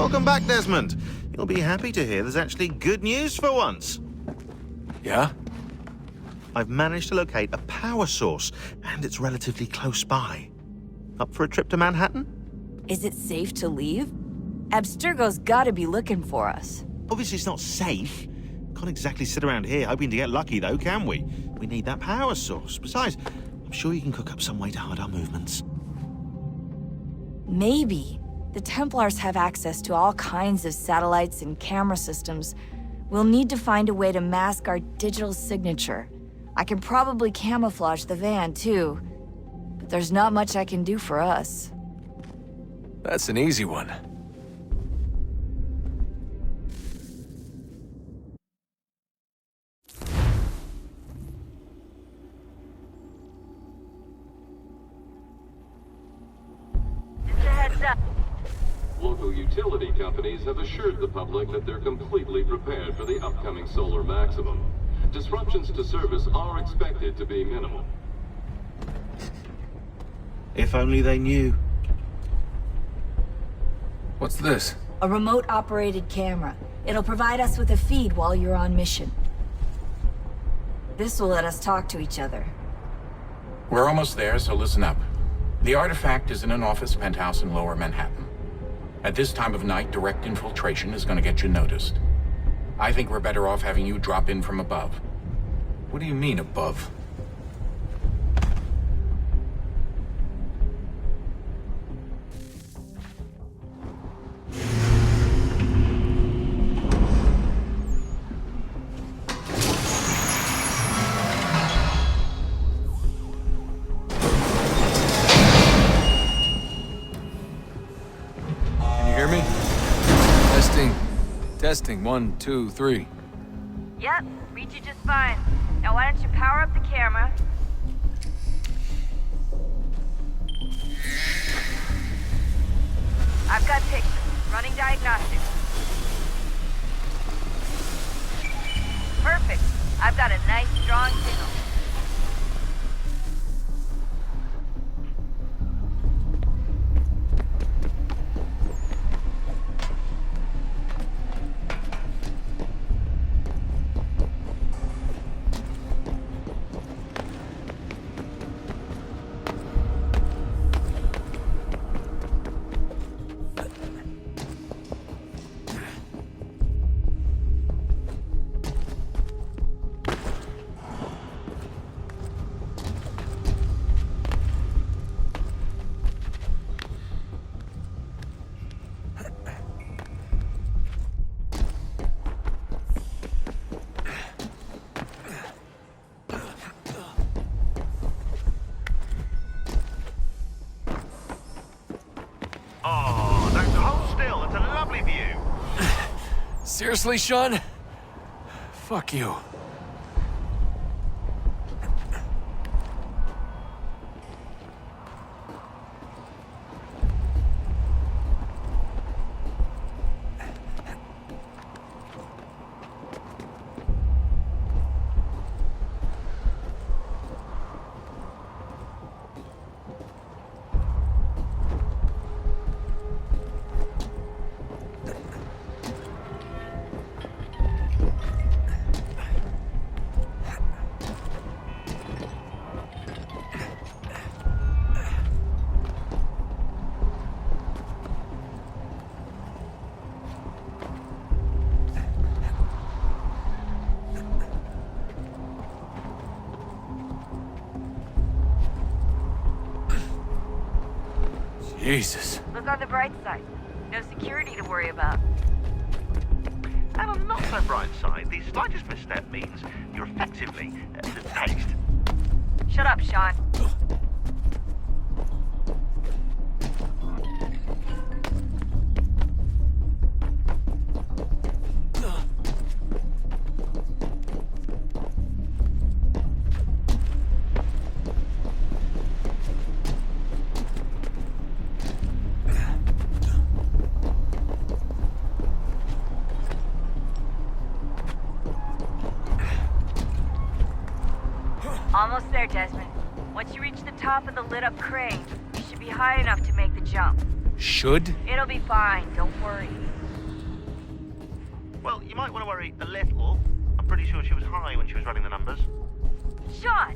Welcome back, Desmond. You'll be happy to hear there's actually good news for once. Yeah? I've managed to locate a power source, and it's relatively close by. Up for a trip to Manhattan? Is it safe to leave? Abstergo's gotta be looking for us. Obviously, it's not safe. Can't exactly sit around here hoping to get lucky, though, can we? We need that power source. Besides, I'm sure you can cook up some way to hide our movements. Maybe. The Templars have access to all kinds of satellites and camera systems. We'll need to find a way to mask our digital signature. I can probably camouflage the van, too. But there's not much I can do for us. That's an easy one. Local utility companies have assured the public that they're completely prepared for the upcoming solar maximum. Disruptions to service are expected to be minimal. If only they knew. What's this? A remote-operated camera. It'll provide us with a feed while you're on mission. This will let us talk to each other. We're almost there, so listen up. The artifact is in an office penthouse in Lower Manhattan. At this time of night, direct infiltration is going to get you noticed. I think we're better off having you drop in from above. What do you mean, above? Testing, 1, 2, 3. Yep, read you just fine. Now why don't you power up the camera? I've got pictures. Running diagnostics. Perfect. I've got a nice, strong signal. Oh, don't hold still. It's a lovely view. Seriously, Sean? Fuck you. Jesus. Look on the bright side. No security to worry about. And on the not so bright side, the slightest misstep means you're effectively tased. Shut up, Sean. Almost there, Desmond. Once you reach the top of the lit-up crane, you should be high enough to make the jump. Should? It'll be fine, don't worry. Well, you might want to worry a little. I'm pretty sure she was high when she was running the numbers. Sean!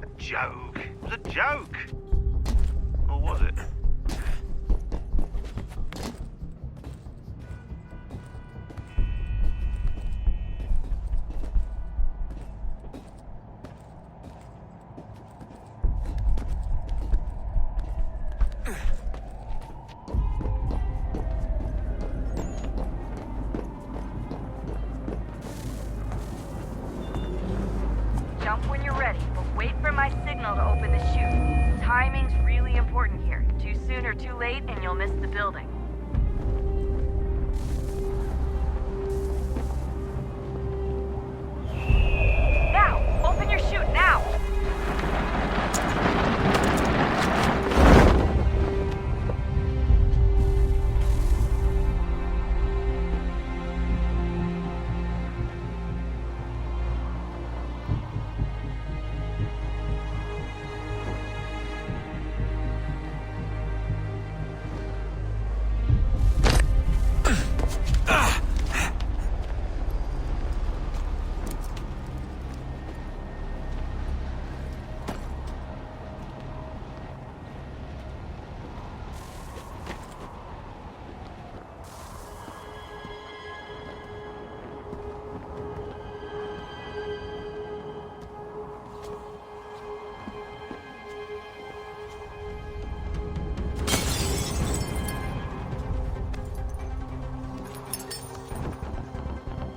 A joke. It was a joke. Or was it? Jump when you're ready, but wait for my signal to open the chute. Timing's really important here. Too soon or too late, and you'll miss the building. Now! Open your chute, now!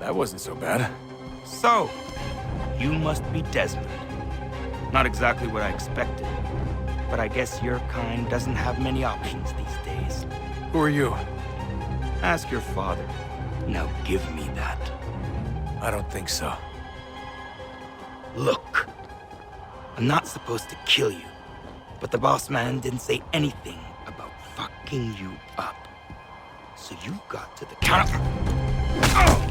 That wasn't so bad. So, you must be Desmond. Not exactly what I expected, but I guess your kind doesn't have many options these days. Who are you? Ask your father. Now give me that. I don't think so. Look, I'm not supposed to kill you, but the boss man didn't say anything about fucking you up. So you got to the counter. Oh!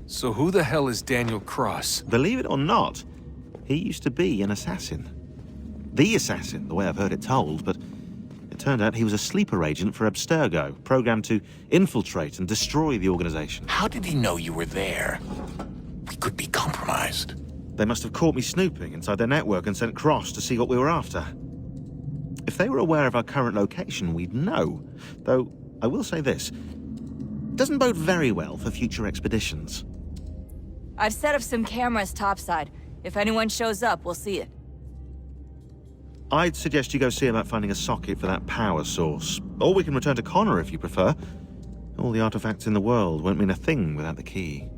So who the hell is Daniel Cross? Believe it or not, he used to be an assassin. The assassin, the way I've heard it told, but it turned out he was a sleeper agent for Abstergo, programmed to infiltrate and destroy the organization. How did he know you were there? We could be compromised. They must have caught me snooping inside their network and sent Cross to see what we were after. If they were aware of our current location, we'd know. Though, I will say this, it doesn't bode very well for future expeditions. I've set up some cameras topside. If anyone shows up, we'll see it. I'd suggest you go see about finding a socket for that power source. Or we can return to Connor if you prefer. All the artifacts in the world won't mean a thing without the key.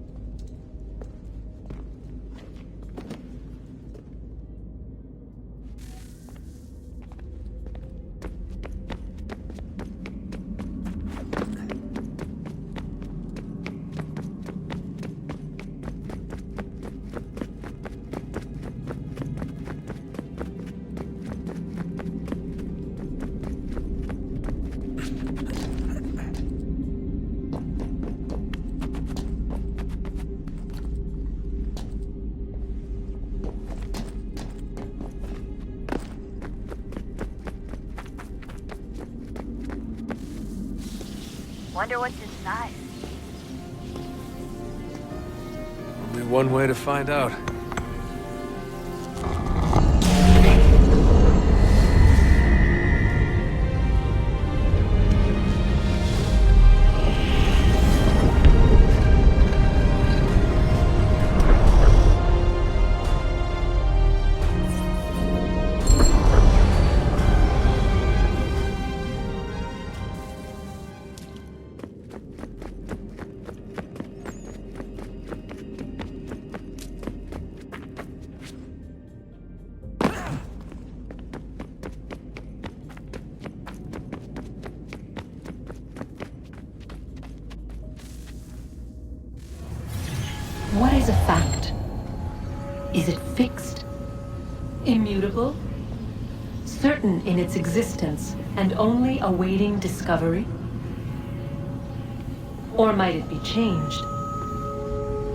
Wonder what's inside. Only one way to find out. What is a fact? Is it fixed? Immutable? Certain in its existence and only awaiting discovery? Or might it be changed,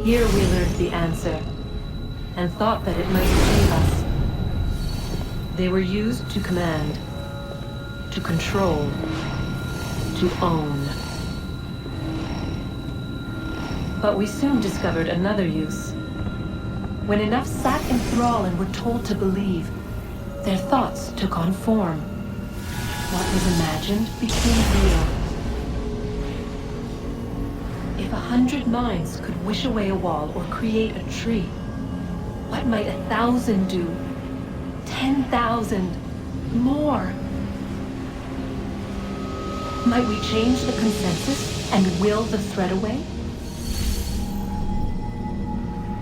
Here we learned the answer, and thought that it might save us. They were used to command, to control, to own. But we soon discovered another use. When enough sat in thrall and were told to believe, their thoughts took on form. What was imagined became real. If 100 minds could wish away a wall or create a tree, what might 1,000 do? 10,000? More? Might we change the consensus and will the threat away?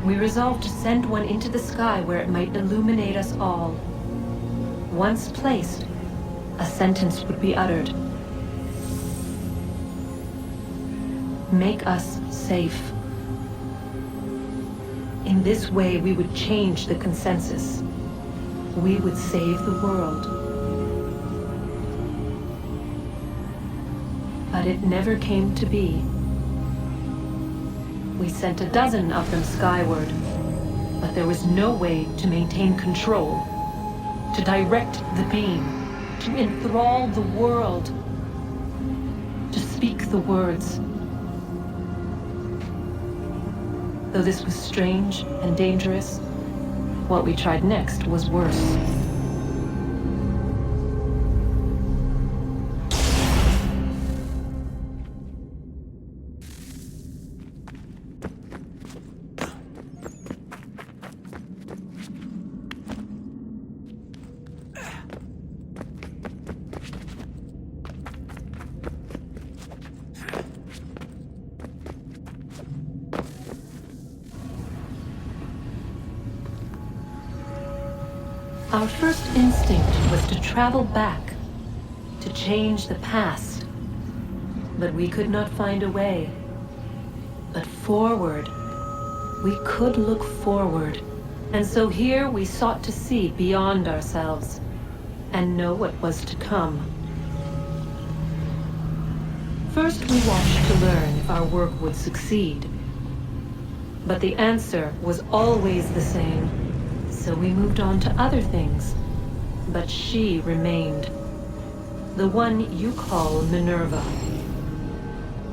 We resolved to send one into the sky where it might illuminate us all. Once placed, a sentence would be uttered. Make us safe. In this way, we would change the consensus. We would save the world. But it never came to be. We sent a dozen of them skyward, but there was no way to maintain control, to direct the beam, to enthrall the world, to speak the words. Though this was strange and dangerous, what we tried next was worse. Our first instinct was to travel back, to change the past. But we could not find a way. But forward, we could look forward. And so here we sought to see beyond ourselves and know what was to come. First we watched to learn if our work would succeed. But the answer was always the same. So we moved on to other things, but she remained. The one you call Minerva.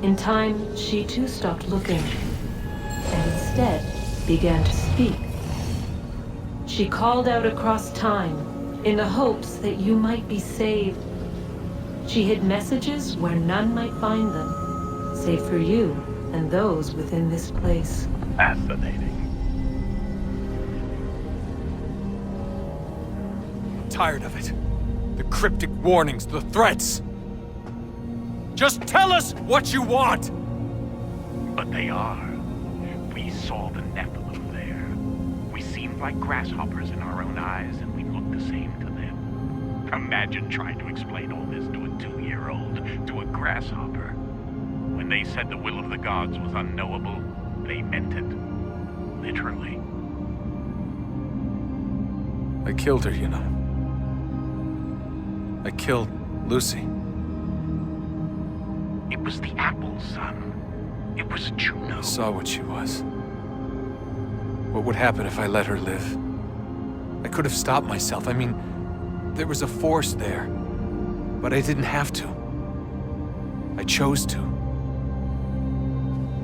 In time, she too stopped looking, and instead began to speak. She called out across time, in the hopes that you might be saved. She hid messages where none might find them, save for you and those within this place. Fascinating. Tired of it. The cryptic warnings, the threats. Just tell us what you want! But they are. We saw the Nephilim there. We seemed like grasshoppers in our own eyes, and we looked the same to them. Imagine trying to explain all this to a 2-year-old, to a grasshopper. When they said the will of the gods was unknowable, they meant it. Literally. I killed her, you know. I killed Lucy. It was the apple, son. It was Juno. I saw what she was. What would happen if I let her live? I could have stopped myself. I mean, there was a force there. But I didn't have to. I chose to.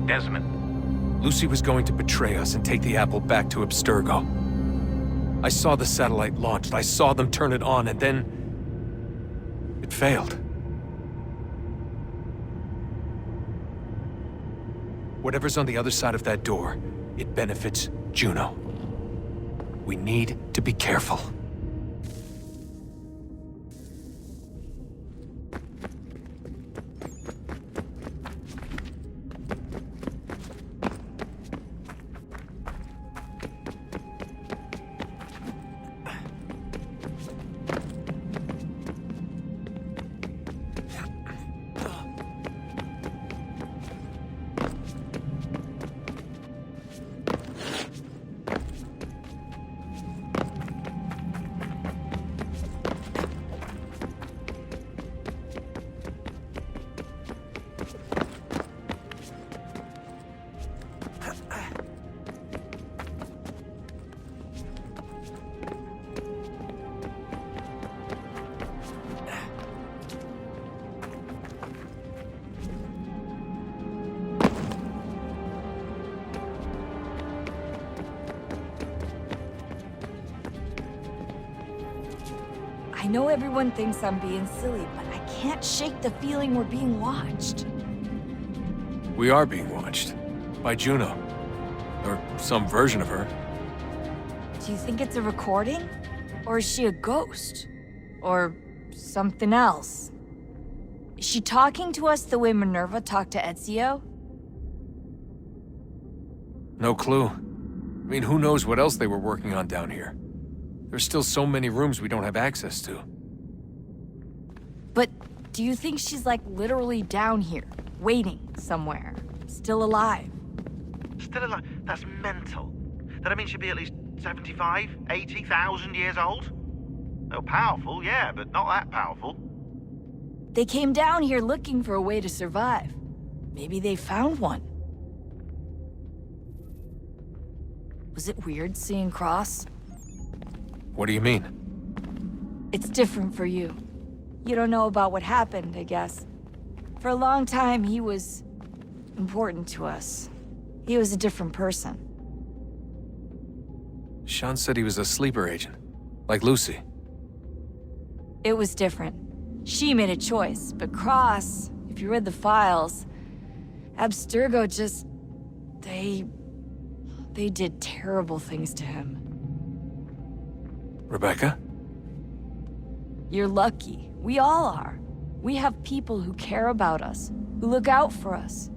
Desmond. Lucy was going to betray us and take the apple back to Abstergo. I saw the satellite launched. I saw them turn it on, and then it failed. Whatever's on the other side of that door, it benefits Juno. We need to be careful. know everyone thinks I'm being silly, but I can't shake the feeling we're being watched. We are being watched. By Juno. Or some version of her. Do you think it's a recording? Or is she a ghost? Or something else? Is she talking to us the way Minerva talked to Ezio? No clue. I mean, who knows what else they were working on down here? There's still so many rooms we don't have access to. But do you think she's like literally down here, waiting somewhere, still alive? Still alive? That's mental. That means she'd be at least 75, 80,000 years old? Oh, powerful, yeah, but not that powerful. They came down here looking for a way to survive. Maybe they found one. Was it weird seeing Cross? What do you mean? It's different for you. You don't know about what happened, I guess. For a long time, he was important to us. He was a different person. Sean said he was a sleeper agent. Like Lucy. It was different. She made a choice, but Cross, if you read the files, Abstergo just... They did terrible things to him. Rebecca? You're lucky. We all are. We have people who care about us, who look out for us.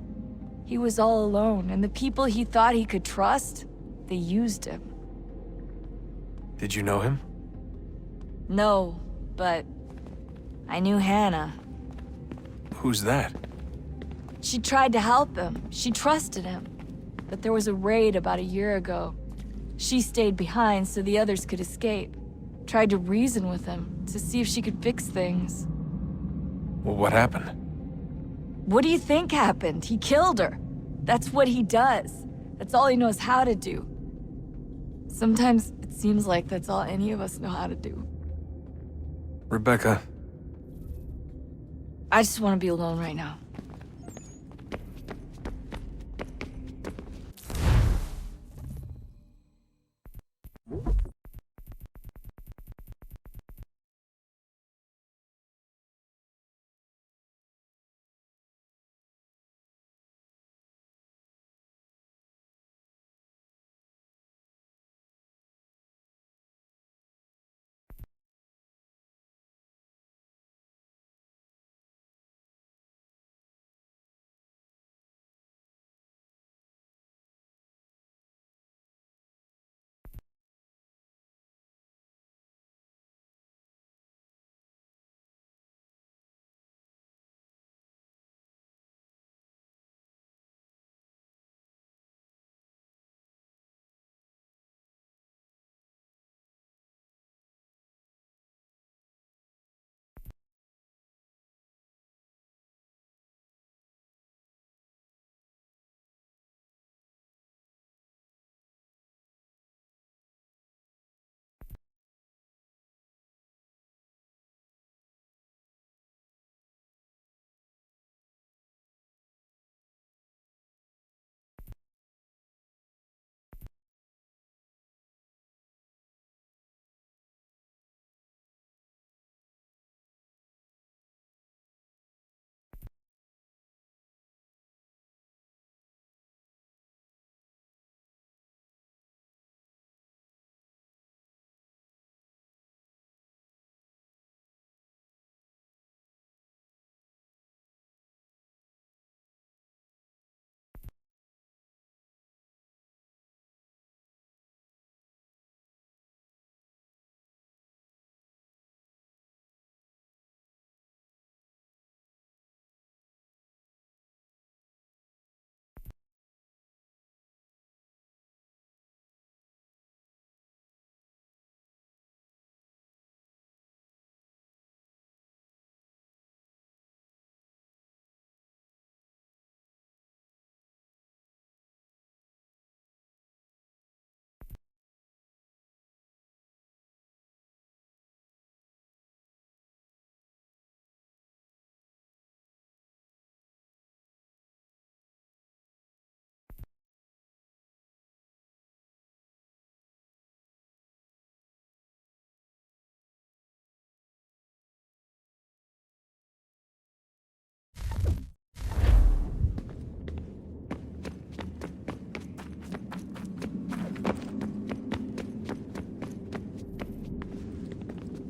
He was all alone, and the people he thought he could trust, they used him. Did you know him? No, but I knew Hannah. Who's that? She tried to help him. She trusted him. But there was a raid about a year ago. She stayed behind so the others could escape. Tried to reason with him, to see if she could fix things. Well, what happened? What do you think happened? He killed her. That's what he does. That's all he knows how to do. Sometimes it seems like that's all any of us know how to do. Rebecca. I just want to be alone right now.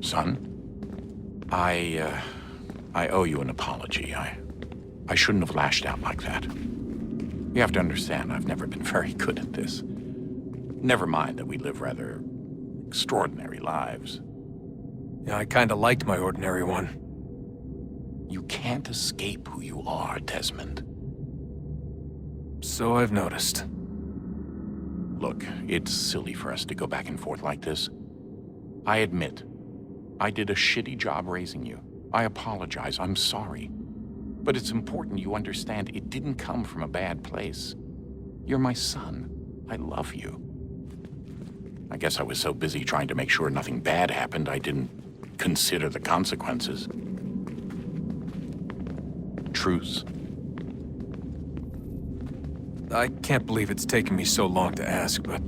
Son, I owe you an apology. I shouldn't have lashed out like that. You have to understand, I've never been very good at this. Never mind that we live rather extraordinary lives. Yeah, I kinda liked my ordinary one. You can't escape who you are, Desmond. So I've noticed. Look, it's silly for us to go back and forth like this. I admit, I did a shitty job raising you. I apologize, I'm sorry. But it's important you understand it didn't come from a bad place. You're my son. I love you. I guess I was so busy trying to make sure nothing bad happened, I didn't consider the consequences. Truce. I can't believe it's taken me so long to ask, but...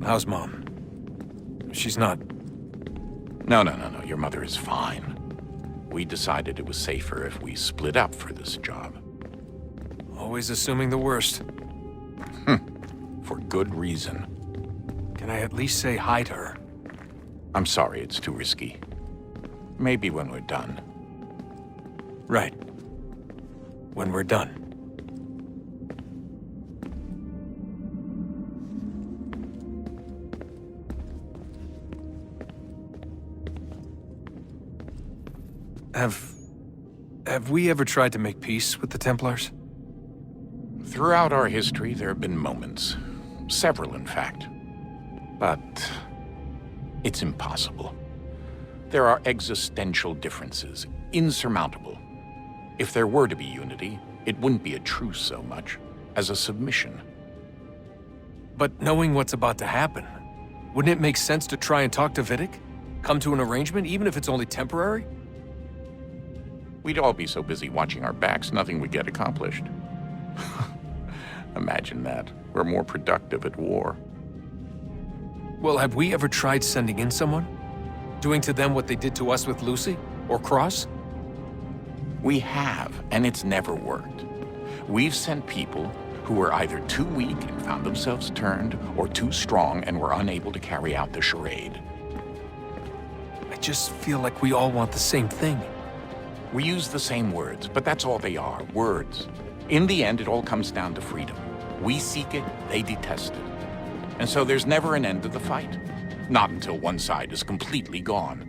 how's Mom? She's not... No. Your mother is fine. We decided it was safer if we split up for this job. Always assuming the worst. For good reason. Can I at least say hi to her? I'm sorry, it's too risky. Maybe when we're done. Right. When we're done. Have we ever tried to make peace with the Templars? Throughout our history, there have been moments. Several, in fact. But it's impossible. There are existential differences, insurmountable. If there were to be unity, it wouldn't be a truce so much as a submission. But knowing what's about to happen, wouldn't it make sense to try and talk to Vidic? Come to an arrangement, even if it's only temporary? We'd all be so busy watching our backs, nothing would get accomplished. Imagine that. We're more productive at war. Well, have we ever tried sending in someone? Doing to them what they did to us with Lucy? Or Cross? We have, and it's never worked. We've sent people who were either too weak and found themselves turned, or too strong and were unable to carry out the charade. I just feel like we all want the same thing. We use the same words, but that's all they are, words. In the end, it all comes down to freedom. We seek it, they detest it. And so there's never an end to the fight. Not until one side is completely gone.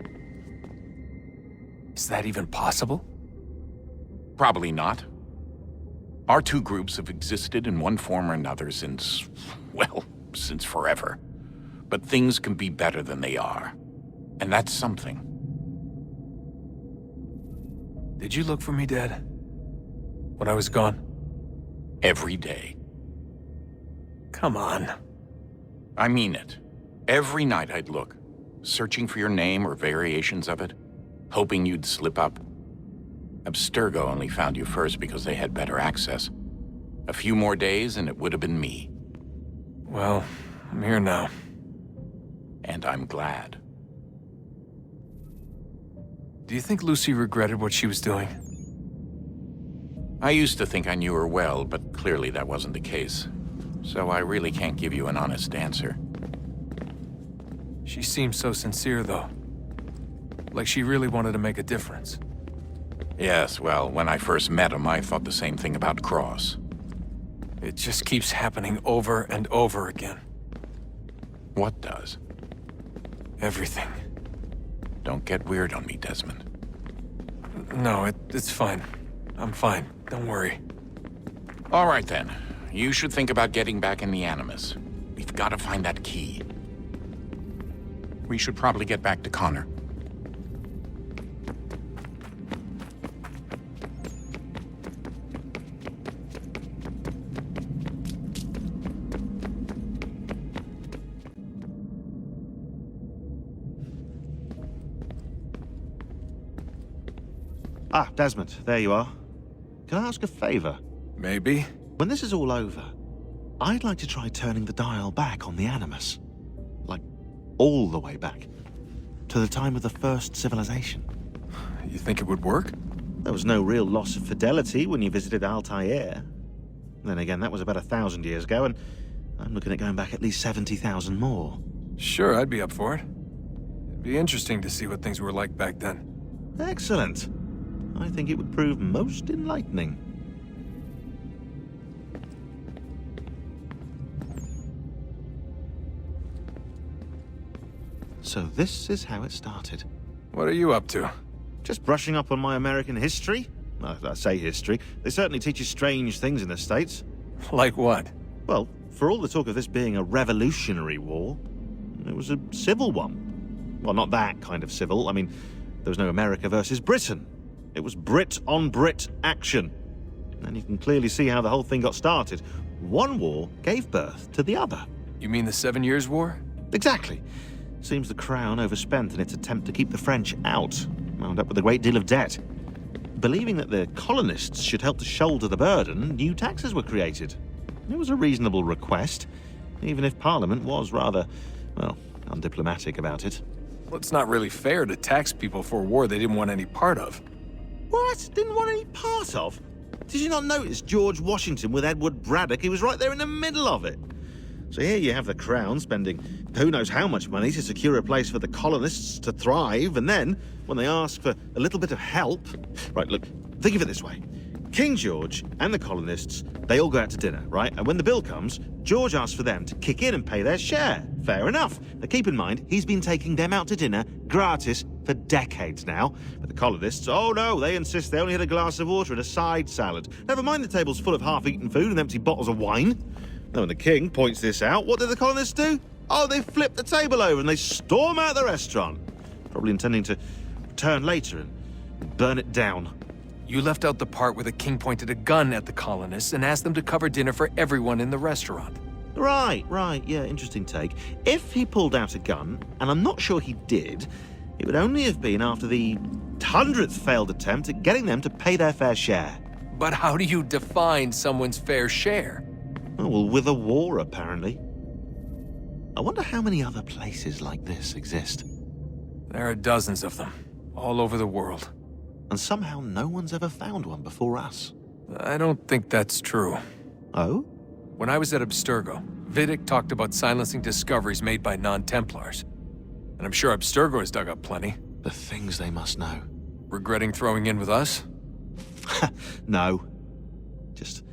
Is that even possible? Probably not. Our two groups have existed in one form or another since, well, since forever. But things can be better than they are. And that's something. Did you look for me, Dad? When I was gone? Every day. Come on. I mean it. Every night I'd look, searching for your name or variations of it, hoping you'd slip up. Abstergo only found you first because they had better access. A few more days and it would have been me. Well, I'm here now. And I'm glad. Do you think Lucy regretted what she was doing? I used to think I knew her well, but clearly that wasn't the case. So I really can't give you an honest answer. She seemed so sincere, though. Like she really wanted to make a difference. Yes, well, when I first met him, I thought the same thing about Cross. It just keeps happening over and over again. What does? Everything. Don't get weird on me, Desmond. No, it's fine. I'm fine. Don't worry. All right, then. You should think about getting back in the Animus. We've got to find that key. We should probably get back to Connor. Ah, Desmond, there you are. Can I ask a favor? Maybe. When this is all over, I'd like to try turning the dial back on the Animus. Like, all the way back. To the time of the first civilization. You think it would work? There was no real loss of fidelity when you visited Altair. Then again, that was about 1,000 years ago, and I'm looking at going back at least 70,000 more. Sure, I'd be up for it. Be interesting to see what things were like back then. Excellent. I think it would prove most enlightening. So this is how it started. What are you up to? Just brushing up on my American history. Well, I say history. They certainly teach you strange things in the States. Like what? Well, for all the talk of this being a revolutionary war, it was a civil one. Well, not that kind of civil. I mean, there was no America versus Britain. It was Brit on Brit action. And you can clearly see how the whole thing got started. One war gave birth to the other. You mean the 7 Years' War? Exactly. Seems the Crown overspent in its attempt to keep the French out, wound up with a great deal of debt. Believing that the colonists should help to shoulder the burden, new taxes were created. It was a reasonable request, even if Parliament was rather, well, undiplomatic about it. Well, it's not really fair to tax people for a war they didn't want any part of. What? Didn't want any part of? Did you not notice George Washington with Edward Braddock? He was right there in the middle of it. So here you have the Crown spending who knows how much money to secure a place for the colonists to thrive, and then, when they ask for a little bit of help... Right, look, think of it this way. King George and the colonists, they all go out to dinner, right? And when the bill comes, George asks for them to kick in and pay their share. Fair enough. Now keep in mind, he's been taking them out to dinner gratis for decades now. But the colonists, oh no, they insist they only had a glass of water and a side salad. Never mind the tables full of half-eaten food and empty bottles of wine. Now when the king points this out, what do the colonists do? Oh, they flip the table over and they storm out the restaurant. Probably intending to return later and burn it down. You left out the part where the king pointed a gun at the colonists and asked them to cover dinner for everyone in the restaurant. Right, yeah, interesting take. If he pulled out a gun, and I'm not sure he did, it would only have been after the 100th failed attempt at getting them to pay their fair share. But how do you define someone's fair share? Oh, well, with a war, apparently. I wonder how many other places like this exist. There are dozens of them, all over the world. And somehow no one's ever found one before us. I don't think that's true. Oh? When I was at Abstergo, Vidic talked about silencing discoveries made by non-Templars. And I'm sure Abstergo has dug up plenty. The things they must know. Regretting throwing in with us? No. Just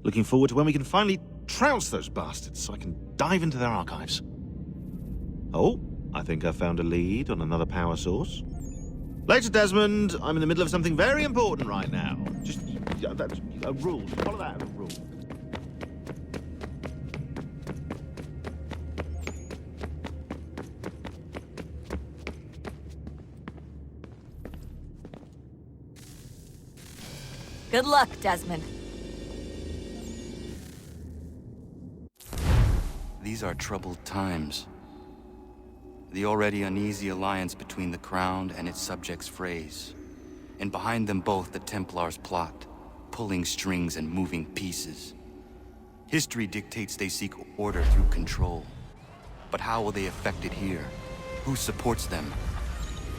looking forward to when we can finally trounce those bastards so I can dive into their archives. Oh, I think I found a lead on another power source. Later, Desmond. I'm in the middle of something very important right now. Just, that's a rule. Just follow that as a rule. Good luck, Desmond. These are troubled times. The already uneasy alliance between the Crown and its subjects frays. And behind them both the Templars plot, pulling strings and moving pieces. History dictates they seek order through control. But how will they affect it here? Who supports them?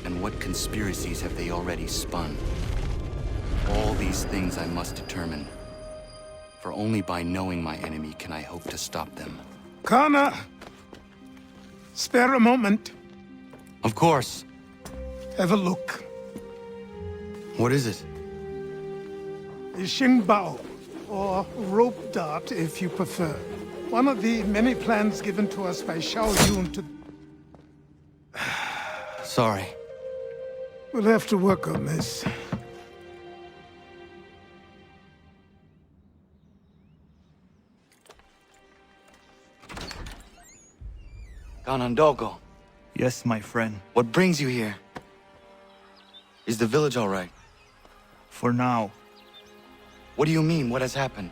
And what conspiracies have they already spun? All these things I must determine. For only by knowing my enemy can I hope to stop them. Connor! Spare a moment. Of course. Have a look. What is it? The Xingbao, or rope dart if you prefer. One of the many plans given to us by Xiao Yun to... Sorry. We'll have to work on this. Ganondogo, Yes, my friend. what brings you here? Is the village all right? For now. What do you mean? What has happened?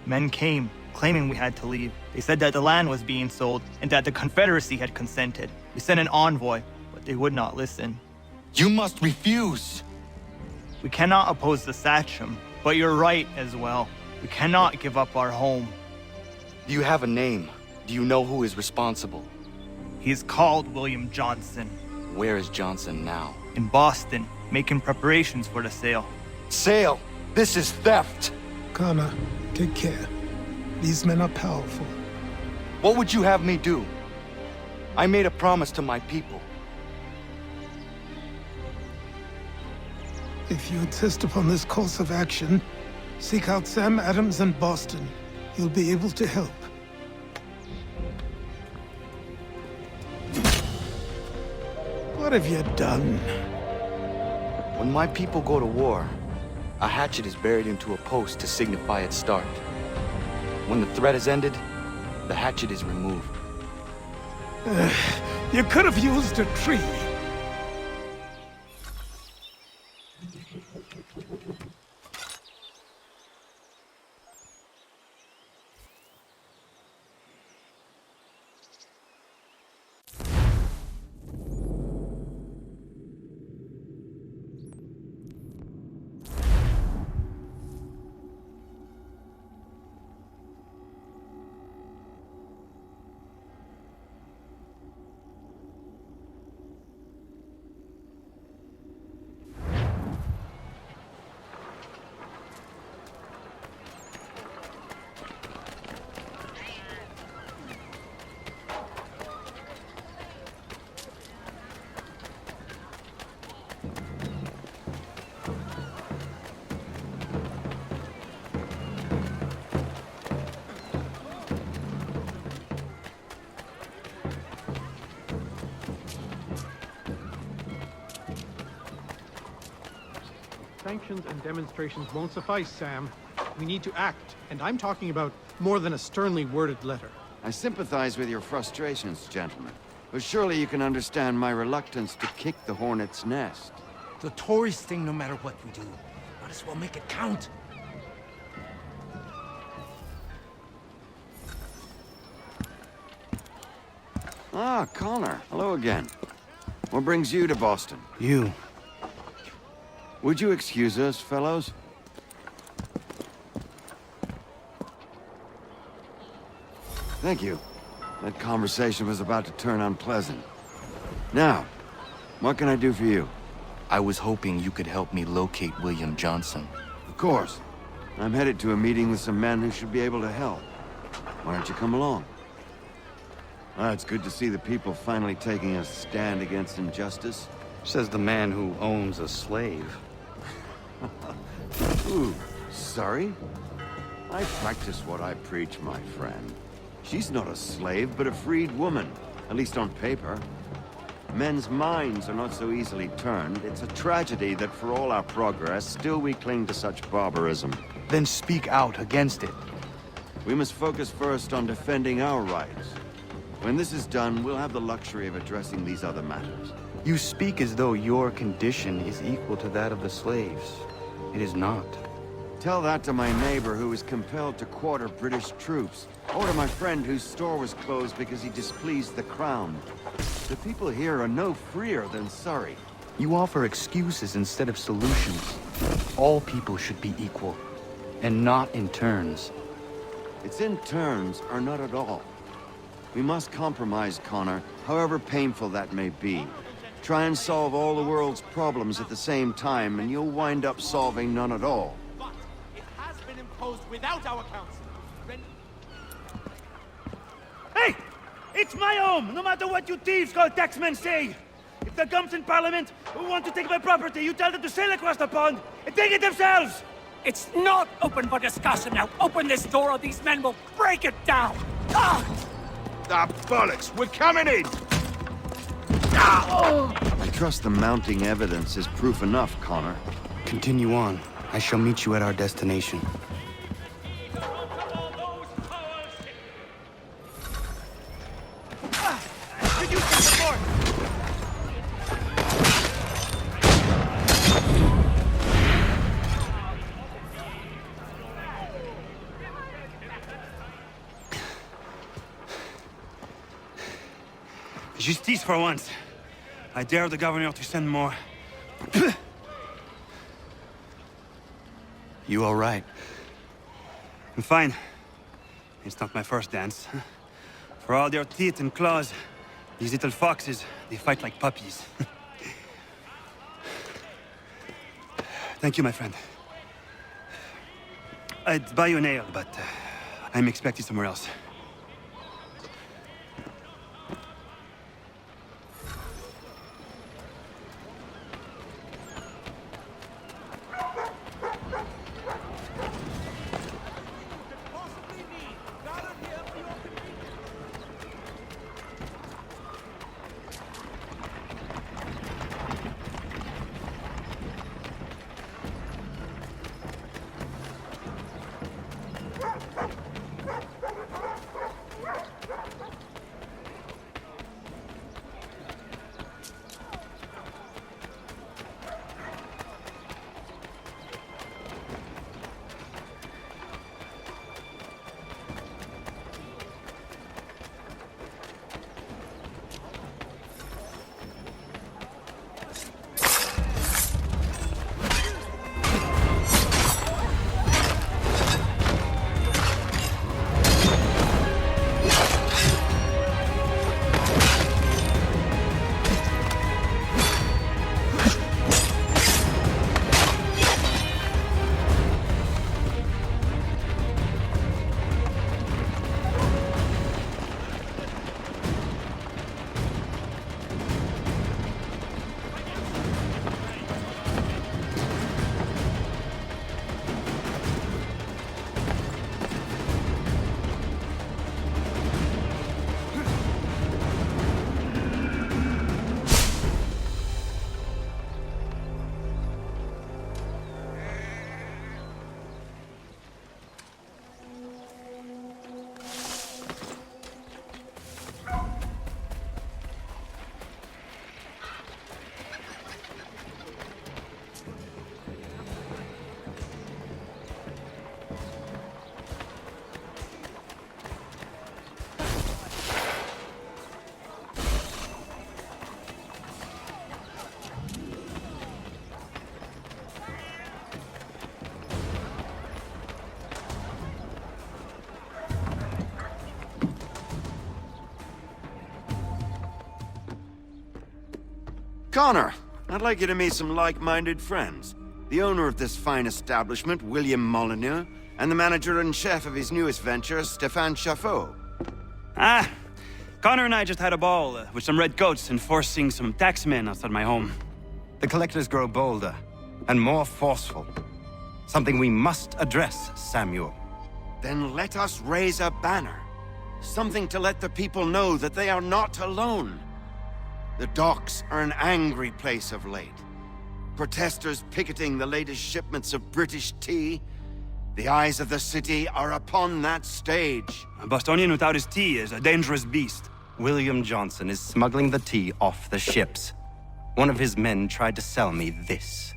Men came, claiming we had to leave. They said that the land was being sold, and that the Confederacy had consented. We sent an envoy, but they would not listen. You must refuse! We cannot oppose the Sachem, but you're right as well. We cannot give up our home. Do you have a name? Do you know who is responsible? He's called William Johnson. Where is Johnson now? In Boston, making preparations for the sale. Sale! This is theft! Connor, take care. These men are powerful. What would you have me do? I made a promise to my people. If you insist upon this course of action, seek out Sam Adams in Boston. He'll be able to help. What have you done? When my people go to war, a hatchet is buried into a post to signify its start. When the threat is ended, the hatchet is removed. You could have used a tree. Sanctions and demonstrations won't suffice, Sam. We need to act, and I'm talking about more than a sternly worded letter. I sympathize with your frustrations, gentlemen. But surely you can understand my reluctance to kick the hornet's nest. The tourist thing, no matter what we do. Might as well make it count. Ah, Connor. Hello again. What brings you to Boston? You. Would you excuse us, fellows? Thank you. That conversation was about to turn unpleasant. Now, what can I do for you? I was hoping you could help me locate William Johnson. Of course. I'm headed to a meeting with some men who should be able to help. Why don't you come along? Ah, it's good to see the people finally taking a stand against injustice. Says the man who owns a slave. Ooh, sorry? I practice what I preach, my friend. She's not a slave, but a freed woman, at least on paper. Men's minds are not so easily turned. It's a tragedy that for all our progress, still we cling to such barbarism. Then speak out against it. We must focus first on defending our rights. When this is done, we'll have the luxury of addressing these other matters. You speak as though your condition is equal to that of the slaves. It is not. Tell that to my neighbor who was compelled to quarter British troops, or to my friend whose store was closed because he displeased the crown. The people here are no freer than Surrey. You offer excuses instead of solutions. All people should be equal, and not in turns. It's in turns, or not at all. We must compromise, Connor, however painful that may be. Try and solve all the world's problems at the same time, and you'll wind up solving none at all. But it has been imposed without our counsel. Hey! It's my home, no matter what you thieves called taxmen say! If the gums in Parliament who want to take my property, you tell them to sail across the pond and take it themselves! It's not open for discussion now. Open this door or these men will break it down! Ah! Ah, bollocks! We're coming in! Ah! I trust the mounting evidence is proof enough, Connor. Continue on. I shall meet you at our destination. Justice for once. I dare the governor to send more. You all right? I'm fine. It's not my first dance. For all their teeth and claws, these little foxes, they fight like puppies. Thank you, my friend. I'd buy you an ale, but I'm expected somewhere else. Connor, I'd like you to meet some like-minded friends. The owner of this fine establishment, William Molyneux, and the manager and chef of his newest venture, Stéphane Chaffeau. Ah, Connor and I just had a ball with some red coats enforcing some taxmen outside my home. The collectors grow bolder and more forceful. Something we must address, Samuel. Then let us raise a banner. Something to let the people know that they are not alone. The docks are an angry place of late. Protesters picketing the latest shipments of British tea. The eyes of the city are upon that stage. A Bostonian without his tea is a dangerous beast. William Johnson is smuggling the tea off the ships. One of his men tried to sell me this.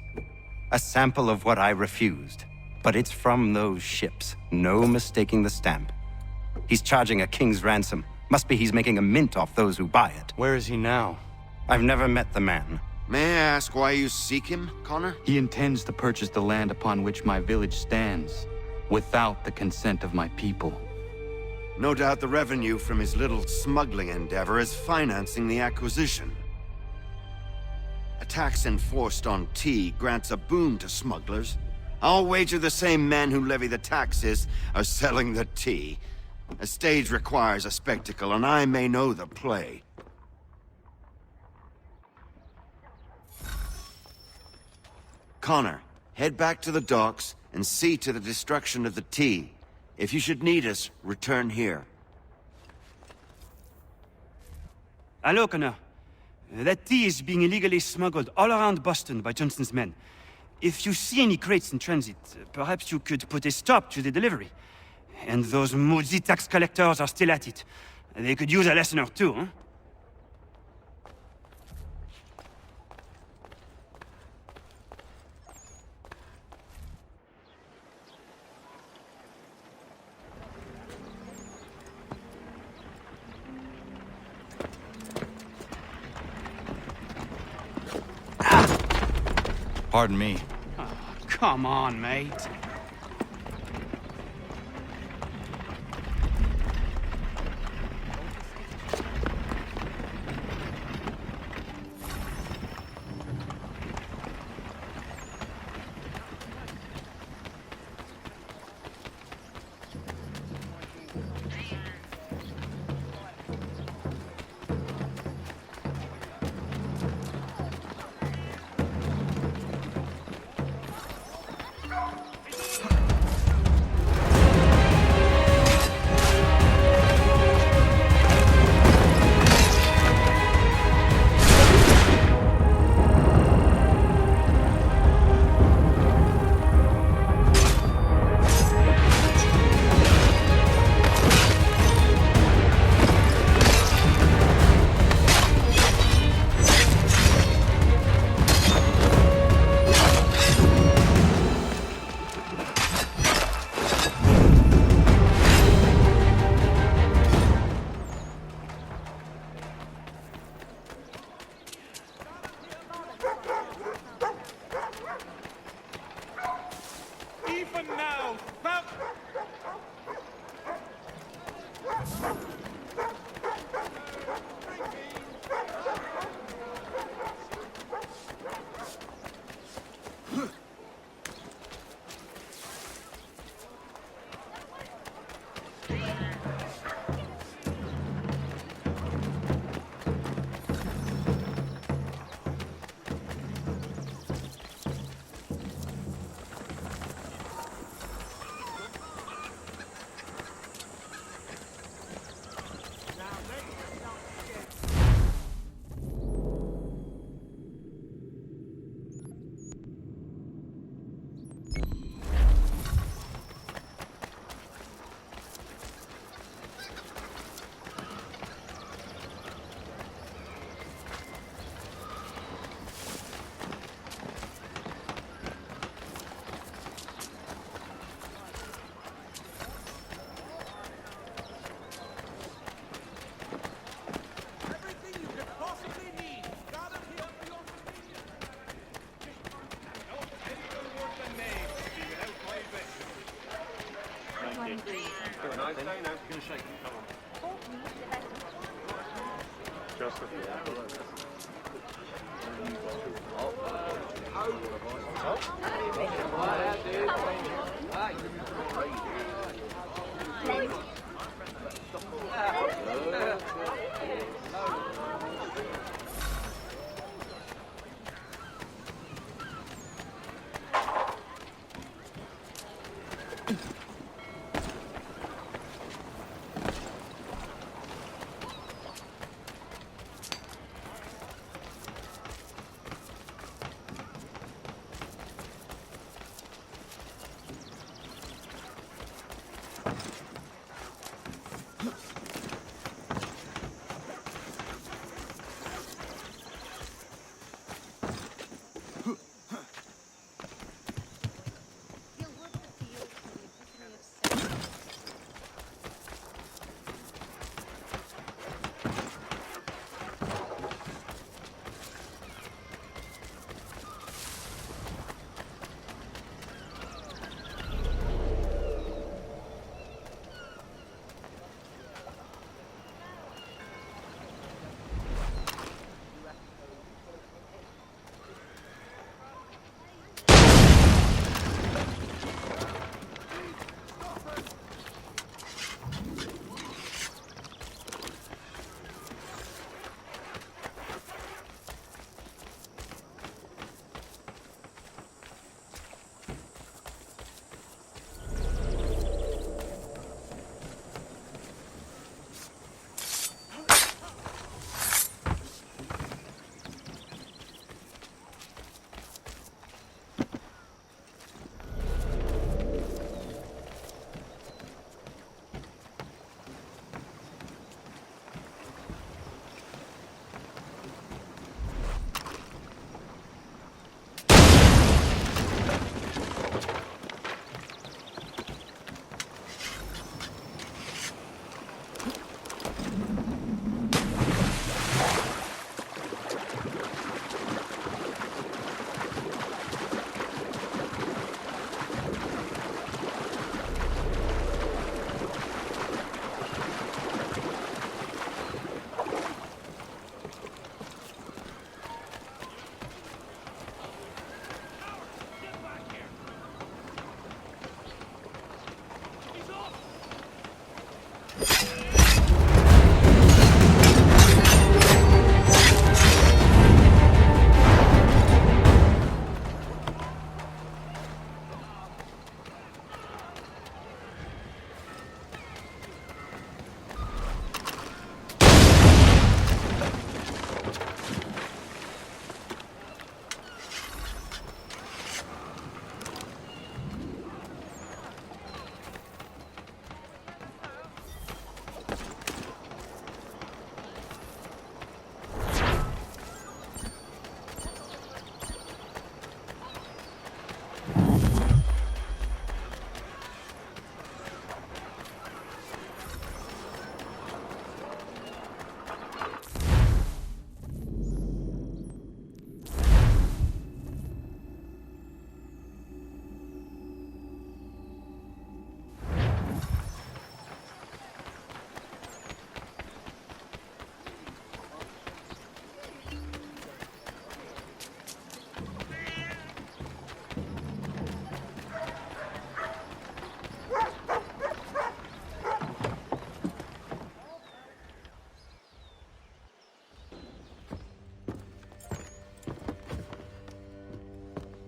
A sample of what I refused. But it's from those ships. No mistaking the stamp. He's charging a king's ransom. Must be he's making a mint off those who buy it. Where is he now? I've never met the man. May I ask why you seek him, Connor? He intends to purchase the land upon which my village stands, without the consent of my people. No doubt the revenue from his little smuggling endeavor is financing the acquisition. A tax enforced on tea grants a boon to smugglers. I'll wager the same men who levy the taxes are selling the tea. A stage requires a spectacle, and I may know the play. Connor, head back to the docks and see to the destruction of the tea. If you should need us, return here. Hello, Connor. That tea is being illegally smuggled all around Boston by Johnson's men. If you see any crates in transit, perhaps you could put a stop to the delivery. And those moody tax collectors are still at it. They could use a lesson or two, huh? Pardon me. Oh, come on, mate. Just a few.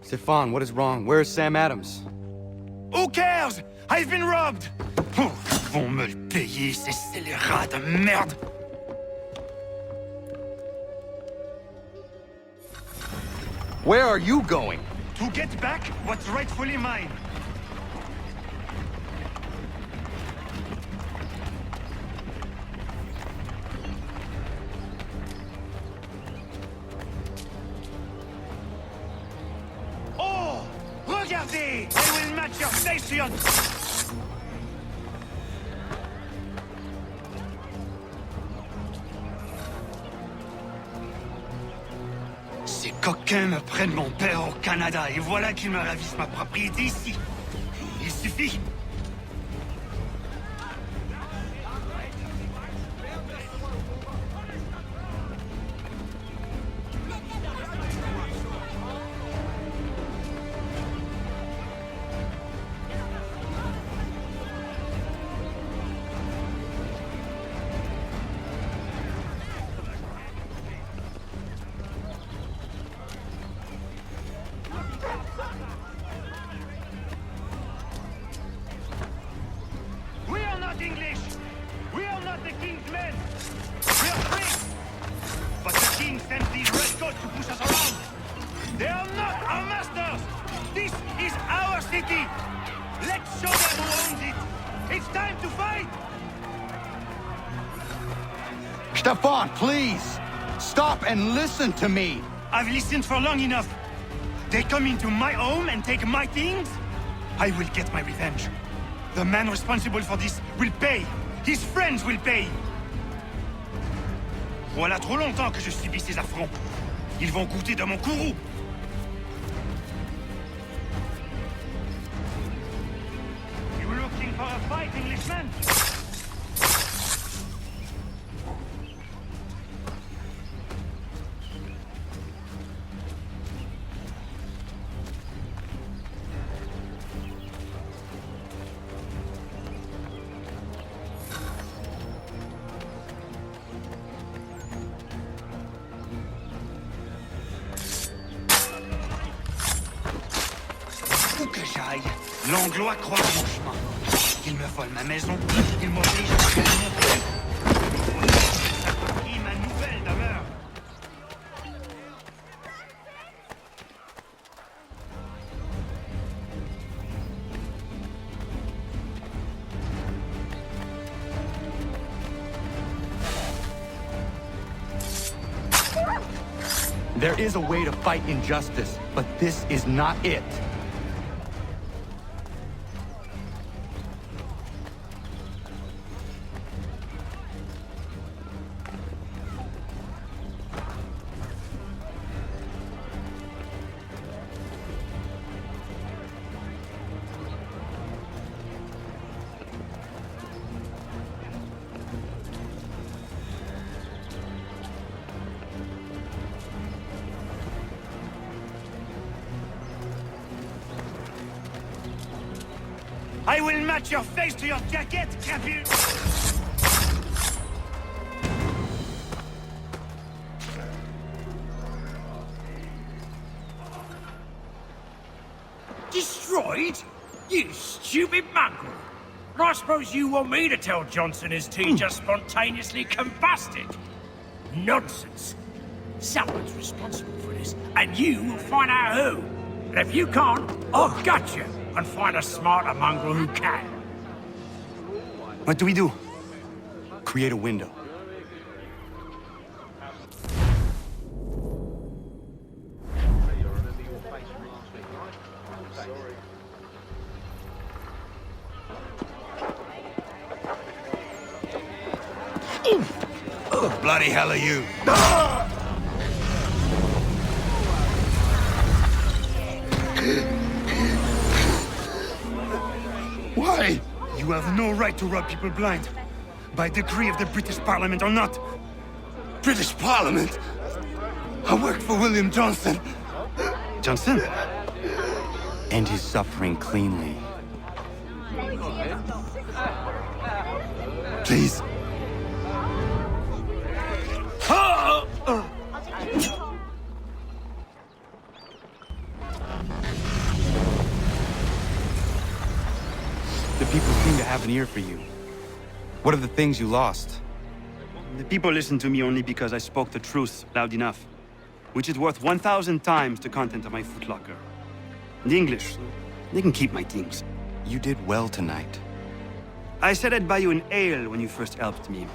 Stefan, what is wrong? Where is Sam Adams? Who cares? I've been robbed! Oh, ils vont me le payer, ces scélérats de merde! Where are you going? To get back what's rightfully mine. Oh! Regardez! I will match your station! Ces coquins me prennent mon père au Canada et voilà qu'ils me ravissent ma propriété ici. Il suffit. city! Let's show them who owns it! It's time to fight! Stefan, please! Stop and listen to me! I've listened for long enough. They come into my home and take my things? I will get my revenge. The man responsible for this will pay. His friends will pay. Voilà trop longtemps que je subis ces affronts. Ils vont goûter de mon courroux. You looking for a fight, Englishman? Où que j'aille, l'Anglois croise mon chemin. Il me vole ma maison, il m'oblige à faire mon pays. Qui ma nouvelle demeure? There is a way to fight injustice, but this is not it. I will match your face to your jacket, Capu! Destroyed? You stupid mongrel! I suppose you want me to tell Johnson his tea just spontaneously combusted? Nonsense! Someone's responsible for this, and you will find out who. And if you can't, I'll gut you and find a smarter mongrel who can. What do we do? Create a window. Bloody hell are you? Why? You have no right to rob people blind. By decree of the British Parliament or not. British Parliament? I worked for William Johnson. Johnson? End his suffering cleanly. Please. The people seem to have an ear for you. What are the things you lost? The people listen to me only because I spoke the truth loud enough. Which is worth 1,000 times the content of my footlocker. The English, they can keep my things. You did well tonight. I said I'd buy you an ale when you first helped me.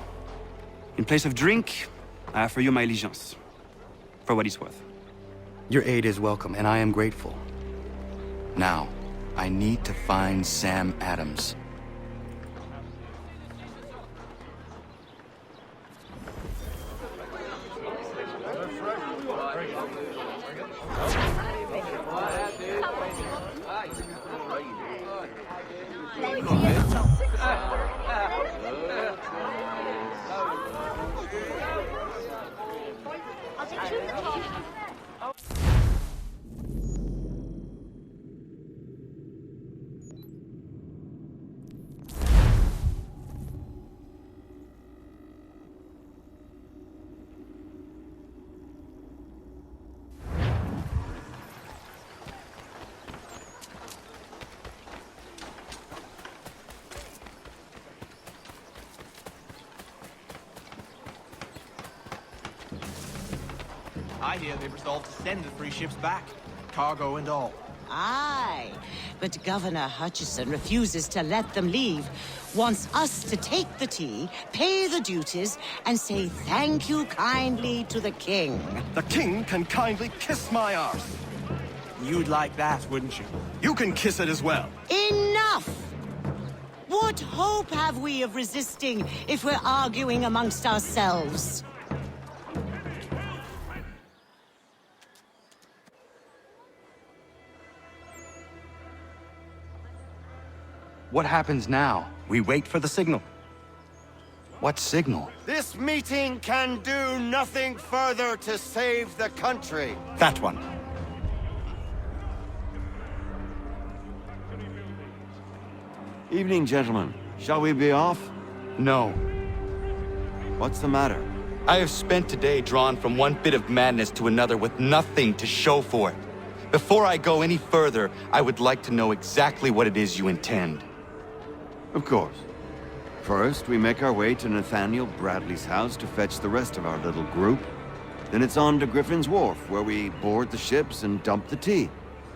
In place of drink, I offer you my allegiance. For what it's worth. Your aid is welcome, and I am grateful. Now, I need to find Sam Adams. I hear they've resolved to send the 3 ships back, cargo and all. Aye, but Governor Hutchison refuses to let them leave. Wants us to take the tea, pay the duties, and say thank you kindly to the king. The king can kindly kiss my arse. You'd like that, wouldn't you? You can kiss it as well. Enough! What hope have we of resisting if we're arguing amongst ourselves? What happens now? We wait for the signal. What signal? This meeting can do nothing further to save the country. That one. Evening, gentlemen. Shall we be off? No. What's the matter? I have spent today drawn from one bit of madness to another with nothing to show for it. Before I go any further, I would like to know exactly what it is you intend. Of course. First, we make our way to Nathaniel Bradley's house to fetch the rest of our little group. Then it's on to Griffin's Wharf, where we board the ships and dump the tea.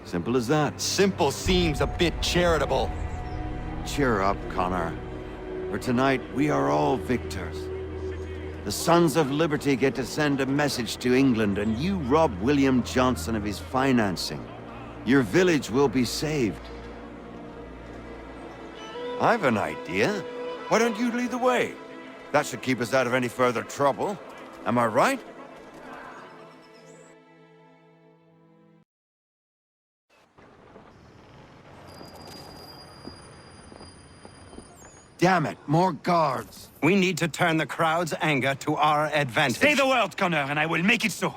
Simple as that. Simple seems a bit charitable. Cheer up, Connor. For tonight, we are all victors. The Sons of Liberty get to send a message to England, and you rob William Johnson of his financing. Your village will be saved. I've an idea. Why don't you lead the way? That should keep us out of any further trouble. Am I right? Damn it, more guards. We need to turn the crowd's anger to our advantage. Say the word, Connor, and I will make it so.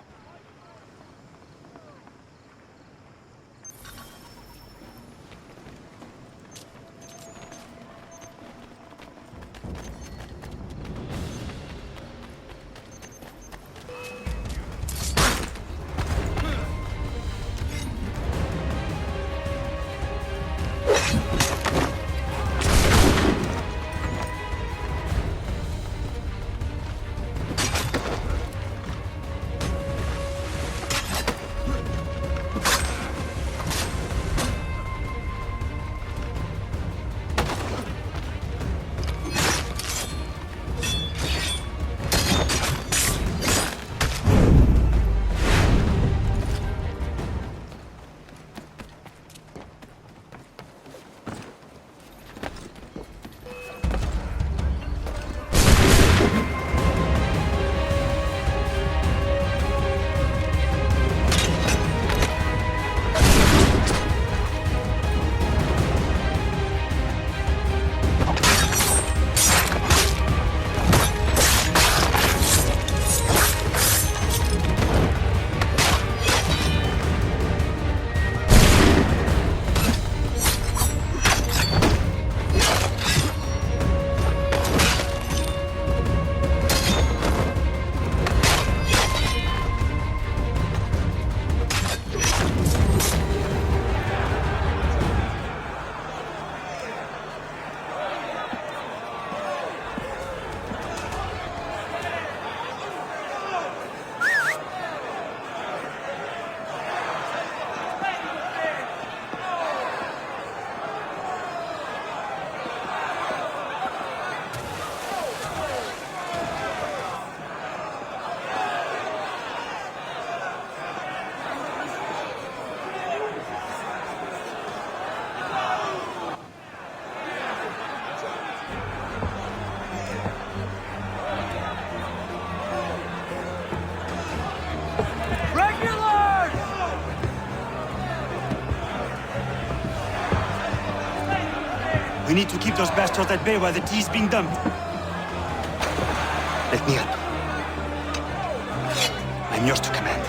We need to keep those bastards at bay while the tea is being dumped. Let me up. I'm yours to command.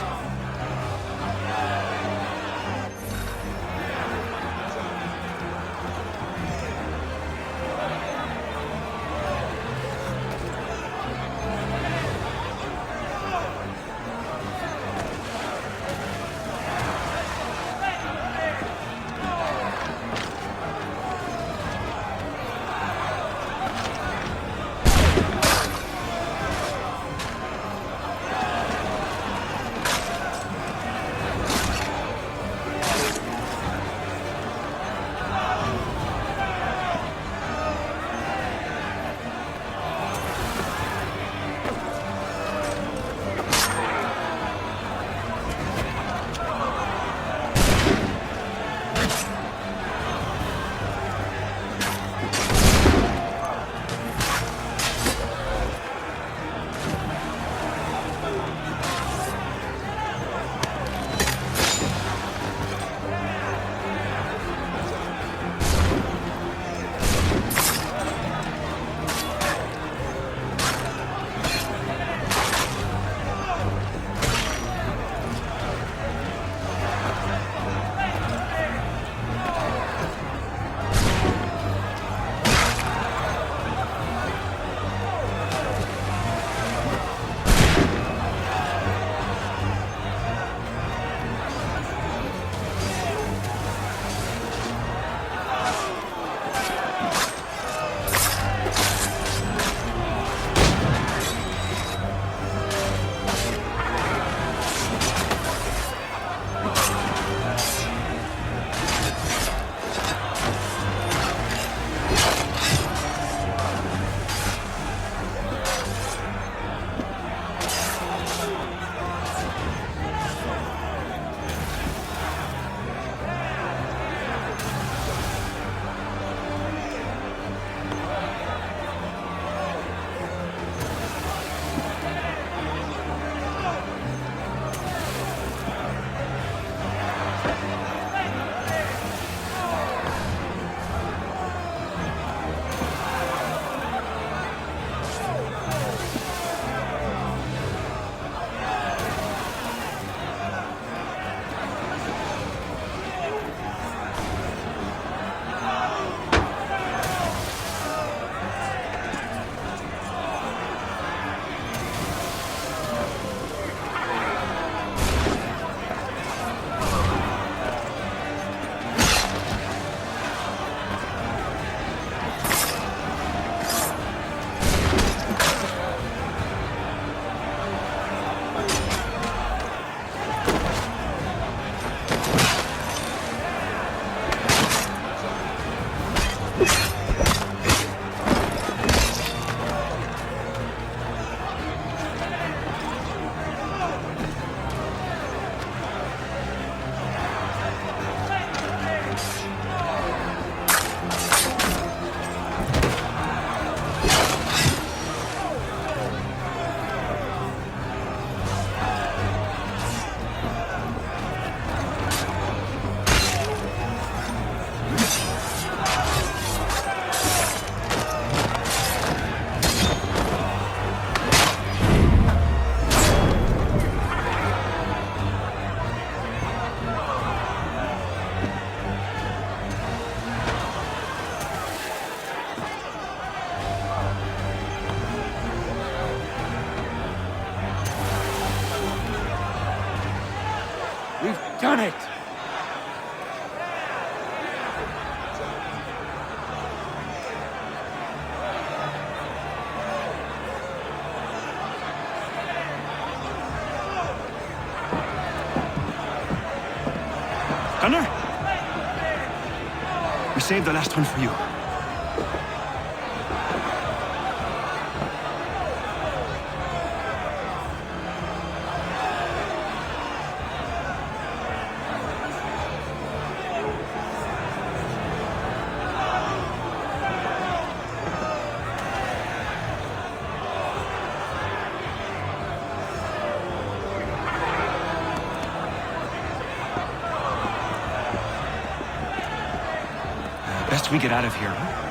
Done it! Gunner? We saved the last one for you. Best we get out of here, huh?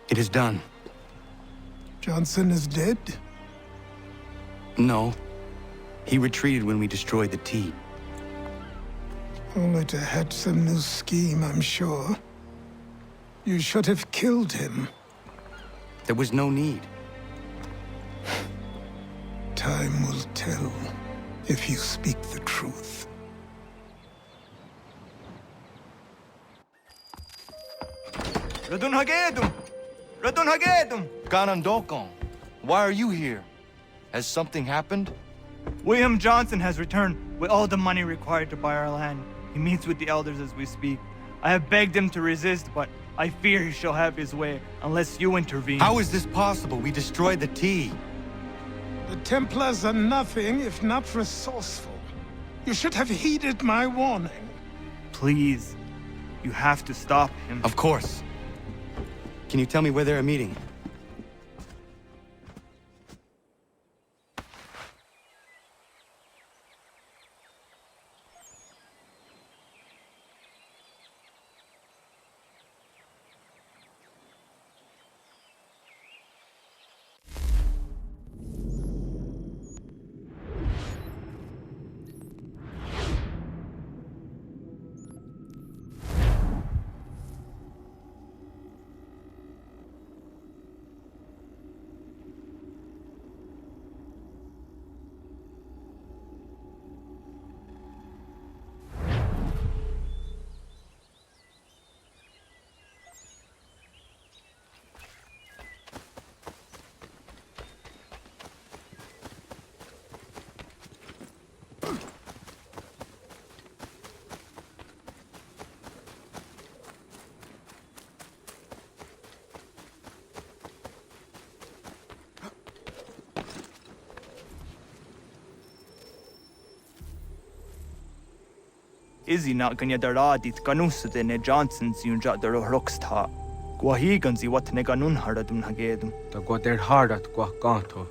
It is done. Johnson is dead? No. He retreated when we destroyed the T. Only to hatch some new scheme, I'm sure. You should have killed him. There was no need. Time will tell if you speak the truth. Radun Hagedum! Radun Hagedum! Ganondokong, why are you here? Has something happened? William Johnson has returned with all the money required to buy our land. He meets with the elders as we speak. I have begged him to resist, but I fear he shall have his way unless you intervene. How is this possible? We destroyed the T. The Templars are nothing if not resourceful. You should have heeded my warning. Please, you have to stop him. Of course. Can you tell me where they're meeting? Izzy not gonna daradit ganusade ne Johnsons yun jat der rocksta. Guahiganzi what ne ganun haradun hagedum. Da gwa der hardat gwa ganto.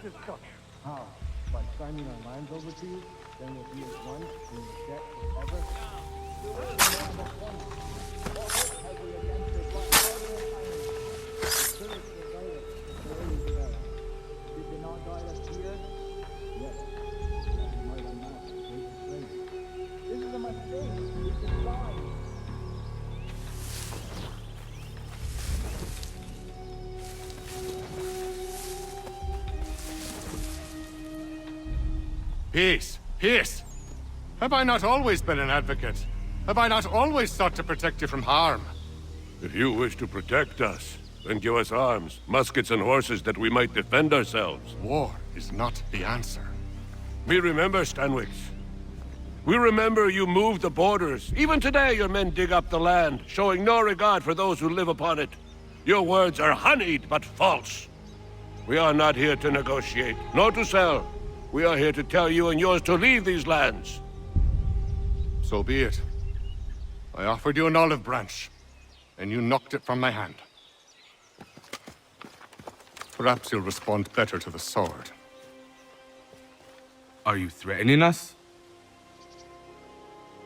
This stuff. How? By signing our lands over to you? Then we'll be as one in debt forever? Did they not guide us here? Yes. We might amass a great strength. This is a mistake. It's a sign. Peace! Peace! Have I not always been an advocate? Have I not always sought to protect you from harm? If you wish to protect us, then give us arms, muskets and horses that we might defend ourselves. War is not the answer. We remember, Stanwix. We remember you moved the borders. Even today your men dig up the land, showing no regard for those who live upon it. Your words are honeyed but false. We are not here to negotiate, nor to sell. We are here to tell you and yours to leave these lands. So be it. I offered you an olive branch, and you knocked it from my hand. Perhaps you'll respond better to the sword. Are you threatening us?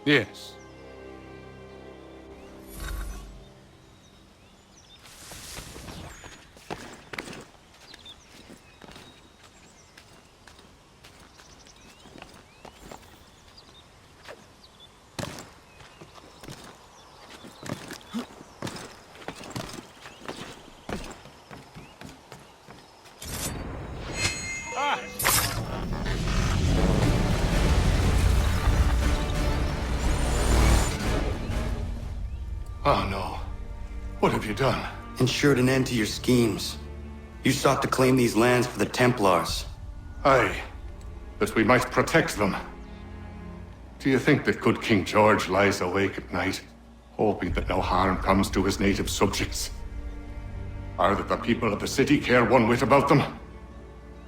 Yes. Oh no. What have you done? Ensured an end to your schemes. You sought to claim these lands for the Templars. Aye, that we might protect them. Do you think that good King George lies awake at night, hoping that no harm comes to his native subjects? Or that the people of the city care one whit about them?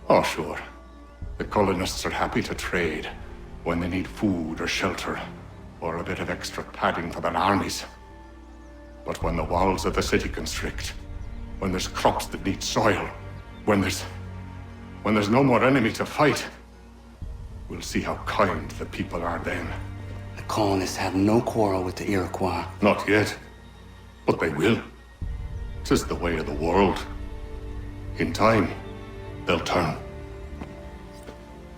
Oh, sure. The colonists are happy to trade when they need food or shelter, or a bit of extra padding for their armies. But when the walls of the city constrict, when there's crops that need soil, when there's no more enemy to fight, we'll see how kind the people are then. The colonists have no quarrel with the Iroquois. Not yet, but they will. 'Tis the way of the world. In time, they'll turn.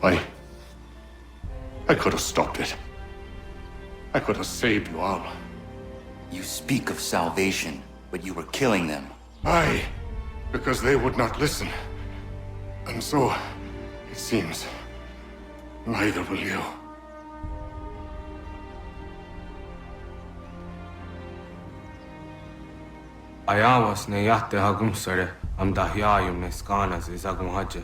I could have stopped it. I could have saved you all. You speak of salvation, but you were killing them. Aye, because they would not listen. And so, it seems, neither will you. Ayawas ne yahte hagum sare am dahyayu meskanas is agum hajja.